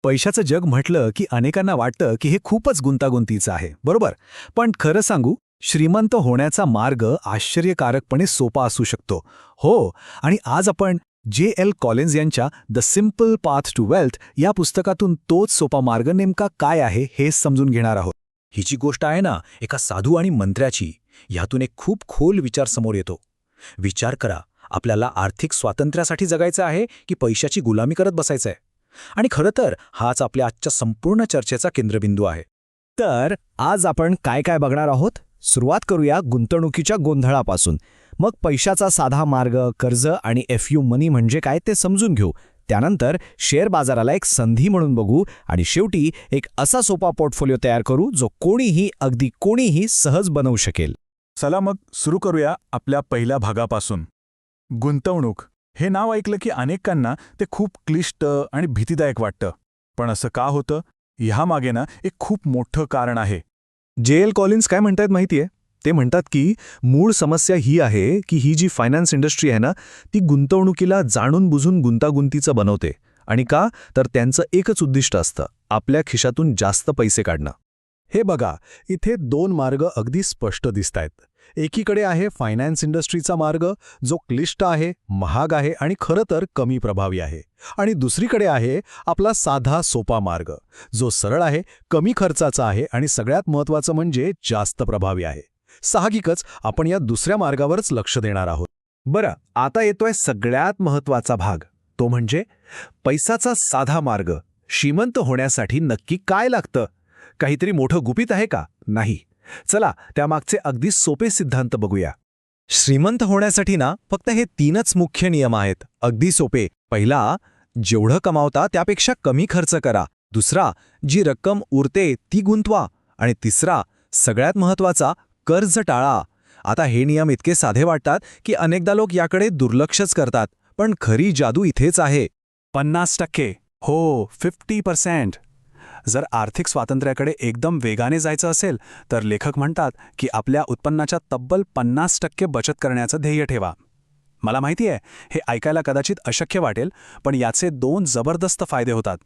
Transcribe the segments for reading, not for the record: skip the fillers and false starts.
पैशाचं जग म्हटलं की अनेकांना वाटतं की हे खूपच गुंतागुंतीचं आहे, बरोबर? पण खरं सांगू, श्रीमंत होण्याचा मार्ग आश्चर्यकारकपणे सोपा असू शकतो. हो, आणि आज आपण J.L. कॉलिन्स यांच्या the simple path to wealth या पुस्तकातून तोच सोपा मार्ग नेमका काय आहे हे समजून घेणार आहोत. ही जी गोष्ट आहे ना, एका साधू आणि मंत्र्याची, ह्यातून एक खूप खोल विचार समोर येतो. विचार करा, आपल्याला आर्थिक स्वातंत्र्यासाठी जगायचं आहे की पैशाची गुलामी करत बसायचं आहे? आणि खरं तर हाच आपल्या आजच्या संपूर्ण चर्चेचा केंद्रबिंदू आहे. तर आज आपण काय काय बघणार आहोत? सुरुवात करूया गुंतवणुकीच्या गोंधळापासून. मग पैशाचा साधा मार्ग, कर्ज आणि FU मनी म्हणजे काय ते समजून घेऊ. त्यानंतर शेअर बाजाराला एक संधी म्हणून बघू आणि शेवटी एक असा सोपा पोर्टफोलिओ तयार करू जो अगदी कोणीही सहज बनवू शकेल. चला मग सुरू करूया आपल्या पहिल्या भागापासून. गुंतवणूक हे नाव ऐकलं की अनेकांना ते खूप क्लिष्ट आणि भीतीदायक वाटतं. पण असं का होतं? ह्यामागे ना एक खूप मोठं कारण आहे. J.L. कॉलिन्स काय म्हणतायत माहितीये? ते म्हणतात की मूळ समस्या ही आहे की ही जी फायनान्स इंडस्ट्री आहे ना, ती गुंतवणुकीला जाणून बुजून गुंतागुंतीचं बनवते. आणि का? तर त्यांचं एकच उद्दिष्ट असतं, आपल्या खिशातून जास्त पैसे काढणं. हे बघा, इथे दोन मार्ग अगदी स्पष्ट दिसतायत. एकीकडे आहे फायनान्स इंडस्ट्रीचा मार्ग, जो क्लिष्ट आहे, महाग आहे आणि खरं तर कमी प्रभावी आहे. आणि दुसरीकडे आहे आपला साधा सोपा मार्ग, जो सरळ आहे, कमी खर्चाचा आहे आणि सगळ्यात महत्त्वाचं म्हणजे जास्त प्रभावी आहे. साहजिकच आपण या दुसऱ्या मार्गावरच लक्ष देणार आहोत. बरं, आता येतोय सगळ्यात महत्त्वाचा भाग, तो म्हणजे पैसाचा साधा मार्ग. श्रीमंत होण्यासाठी नक्की काय लागतं? काहीतरी मोठं गुपित आहे का? नाही. चला त्यामागचे अगदी सोपे सिद्धांत बघूया. श्रीमंत होण्यासाठी ना फक्त हे 3च मुख्य नियम आहेत, अगदी सोपे. पहिला, जेवढं कमावता त्यापेक्षा कमी खर्च करा. दुसरा, जी रक्कम उरते ती गुंतवा. आणि तिसरा, सगळ्यात महत्त्वाचा, कर्ज टाळा. आता हे नियम इतके साधे वाटतात की अनेकदा लोक याकडे दुर्लक्षच करतात, पण खरी जादू इथेच आहे. 50%. हो, 50%. जर आर्थिक स्वातंत्र्याकडे एकदम वेगाने जायचं असेल तर लेखक म्हणतात की आपल्या उत्पन्नाच्या तब्बल 50% बचत करण्याचं ध्येय ठेवा. मला माहिती आहे, हे ऐकायला कदाचित अशक्य वाटेल, पण याचे 2 जबरदस्त फायदे होतात.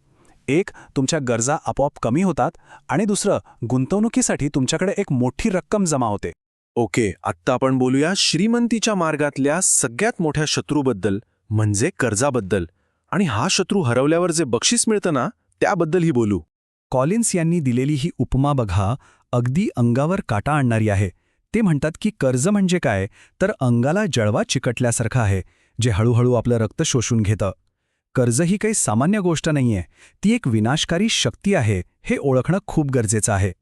एक, तुमच्या गरजा आपोआप कमी होतात आणि दुसरं, गुंतवणुकीसाठी तुमच्याकडे एक मोठी रक्कम जमा होते. ओके, आत्ता आपण बोलूया श्रीमंतीच्या मार्गातल्या सगळ्यात मोठ्या शत्रूबद्दल, म्हणजे कर्जाबद्दल. आणि हा शत्रू हरवल्यावर जे बक्षीस मिळतं ना, त्याबद्दलही बोलू. कॉलिन्स यांनी दिलेली ही उपमा बघा, अगदी अंगावर काटा आणणारी आहे. ते म्हणतात की कर्ज म्हणजे काय, तर अंगाला जळवा चिकटल्यासारखं आहे, जे हळूहळू आपलं रक्त शोषून घेतं. कर्ज ही काही सामान्य गोष्ट नाहीये, ती एक विनाशकारी शक्ती आहे, हे ओळखणं खूप गरजेचं आहे.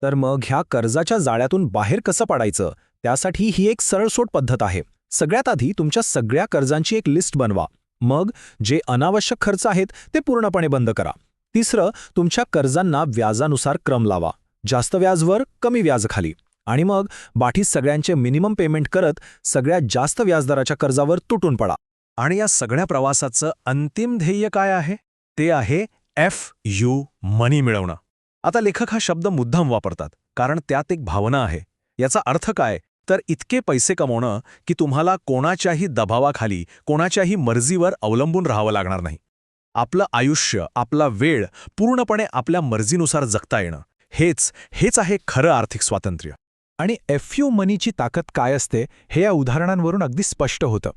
तर मग ह्या कर्जाच्या जाळ्यातून बाहेर कसं पडायचं? त्यासाठी ही एक सरळसोट पद्धत आहे. सगळ्यात आधी तुमच्या सगळ्या कर्जांची एक लिस्ट बनवा. मग जे अनावश्यक खर्च आहेत ते पूर्णपणे बंद करा. तिसरं, तुमच्या कर्जांना व्याजानुसार क्रम लावा. जास्त व्याजवर, कमी व्याजखाली. आणि मग बाकी सगळ्यांचे मिनिमम पेमेंट करत सगळ्यात जास्त व्याजदराच्या कर्जावर तुटून पडा. आणि या सगळ्या प्रवासाचं अंतिम ध्येय काय आहे? ते आहे FU मनी मिळवणं. आता लेखक हा शब्द मुद्दाम वापरतात, कारण त्यात एक भावना आहे. याचा अर्थ काय? तर इतके पैसे कमवणं की तुम्हाला कोणाच्याही दबावाखाली, कोणाच्याही मर्जीवर अवलंबून राहावं लागणार नाही. आपलं आयुष्य, आपला वेळ पूर्णपणे आपल्या मर्जीनुसार जगता येणं, हेच आहे खरं आर्थिक स्वातंत्र्य. आणि FU मनीची ताकद काय असते हे या उदाहरणांवरून अगदी स्पष्ट होतं.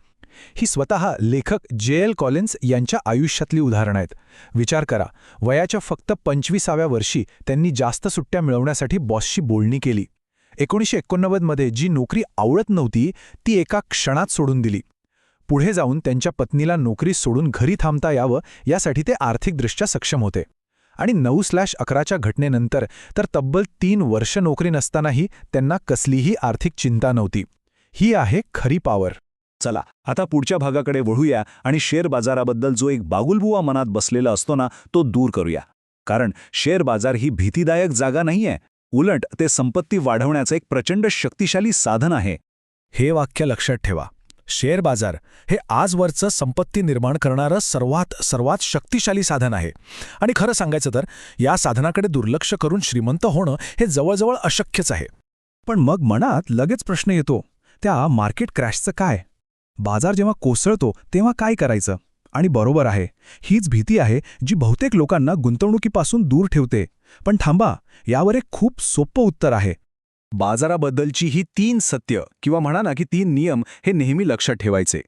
ही स्वतः लेखक J.L. कॉलिन्स यांच्या आयुष्यातली उदाहरणं आहेत. विचार करा, वयाच्या फक्त 25व्या वर्षी त्यांनी जास्त सुट्ट्या मिळवण्यासाठी बॉसशी बोलणी केली. 1989 मध्ये जी नोकरी आवडत नव्हती ती एका क्षणात सोडून दिली. पुढे जाऊन त्यांच्या पत्नीला नोकरी सोडून घरी थांबता यावं यासाठी ते आर्थिकदृष्ट्या सक्षम होते. आणि 9/11च्या घटनेनंतर तर तब्बल 3 वर्ष नोकरी नसतानाही त्यांना कसलीही आर्थिक चिंता नव्हती. ही आहे खरी पॉवर. चला आता पुढच्या भागाकडे वळूया आणि शेअर बाजाराबद्दल जो एक बागुलबुवा मनात बसलेला असतो ना, तो दूर करूया. कारण शेअर बाजार ही भीतीदायक जागा नाहीये, उलट ते संपत्ती वाढवण्याचं एक प्रचंड शक्तिशाली साधन आहे. हे वाक्य लक्षात ठेवा. शेअर बाजार हे आजवरचं संपत्ती निर्माण करणारं सर्वात शक्तिशाली साधन आहे. आणि खरं सांगायचं तर या साधनाकडे दुर्लक्ष करून श्रीमंत होणं हे जवळजवळ अशक्यच आहे. पण मग मनात लगेच प्रश्न येतो, त्या मार्केट क्रॅशचं काय? बाजार जेव्हा कोसळतो तेव्हा काय करायचं? आणि बरोबर आहे. हीच भीती आहे जी बहुतेक लोकांना गुंतवणुकीपासून दूर ठेवते. पण थांबा, यावर एक खूप सोपं उत्तर आहे. बाजाराबद्दलची ही 3 सत्य किंवा म्हणा ना की 3 नियम हे नेहमी लक्षात ठेवायचे.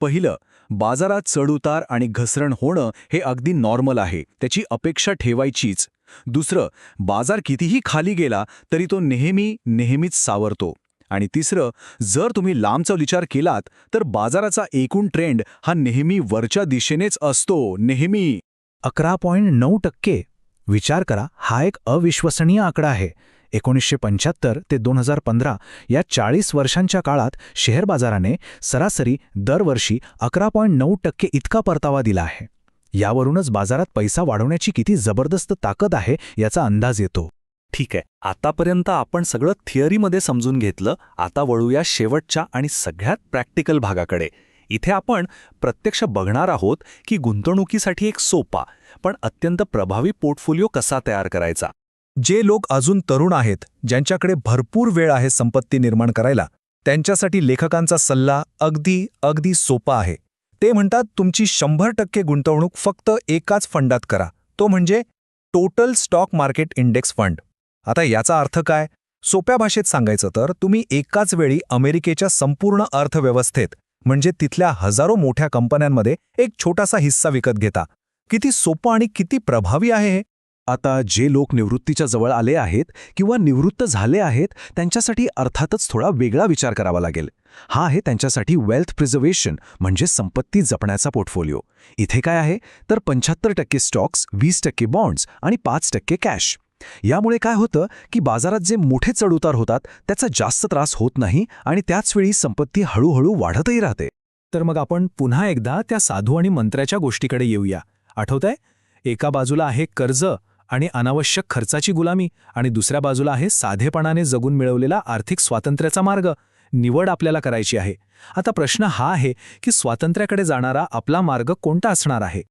पहिलं, बाजारात चढउतार आणि घसरण होणं हे अगदी नॉर्मल आहे, त्याची अपेक्षा ठेवायचीच. दुसरं, बाजार कितीही खाली गेला तरी तो नेहमीच सावरतो. आणि तिसरं, जर तुम्ही लांबचा विचार केलात तर बाजाराचा एकूण ट्रेंड हा नेहमी वरच्या दिशेनेच असतो, नेहमी. 11.9%. विचार करा, हा एक अविश्वसनीय आकडा आहे. 1975 ते 2015 या 40 वर्षांच्या काळात शेअर बाजाराने सरासरी दरवर्षी 11.9% इतका परतावा दिला आहे. यावरूनच बाजारात पैसा वाढवण्याची किती जबरदस्त ताकद आहे याचा अंदाज येतो. ठीक आहे, आतापर्यंत आपण सगळं थिअरीमध्ये समजून घेतलं. आता वळूया शेवटच्या आणि सगळ्यात प्रॅक्टिकल भागाकडे. इथे आपण प्रत्यक्ष बघणार आहोत की गुंतवणुकीसाठी एक सोपा पण अत्यंत प्रभावी पोर्टफोलिओ कसा तयार करायचा. जे लोक अजून तरुण आहेत, ज्यांच्याकडे भरपूर वेळ आहे संपत्ती निर्माण करायला, त्यांच्यासाठी लेखकांचा सल्ला अगदी सोपा आहे. ते म्हणतात, तुमची 100% गुंतवणूक फक्त एकाच फंडात करा, तो म्हणजे total stock market index fund. आता याचा अर्थ काय? सोप्या भाषेत सांगायचं तर तुम्ही एकाच वेळी अमेरिकेच्या संपूर्ण अर्थव्यवस्थेत म्हणजे तिथल्या हजारो मोठ्या कंपन्यांमध्ये एक छोटासा हिस्सा विकत घेता. किती सोपं आणि किती प्रभावी आहे हे. आता जे लोक निवृत्तीच्या जवळ आले आहेत किंवा निवृत्त झाले आहेत त्यांच्यासाठी अर्थातच थोडा वेगळा विचार करावा लागेल. हा आहे त्यांच्यासाठी वेल्थ प्रिझर्वेशन म्हणजे संपत्ती जपण्याचा पोर्टफोलिओ. इथे काय आहे तर 75% स्टॉक्स, 20% बॉन्ड्स आणि 5% कॅश. यामुळे काय होतं की बाजारात जे मोठे चढउतार होतात त्याचा जास्त त्रास होत नाही आणि त्याचवेळी संपत्ती हळूहळू वाढतही राहते. तर मग आपण पुन्हा एकदा त्या साधू आणि मंत्र्याच्या गोष्टीकडे येऊया. आठवतंय? एका बाजूला आहे कर्ज आणि अनावश्यक खर्चाची गुलामी आणि दुसऱ्या बाजूला आहे साधेपणाने जगून मिळवलेला आर्थिक स्वातंत्र्याचा मार्ग. निवड आपल्याला करायची आहे. आता प्रश्न हा आहे की स्वातंत्र्याकडे जाणारा आपला मार्ग कोणता असणार आहे.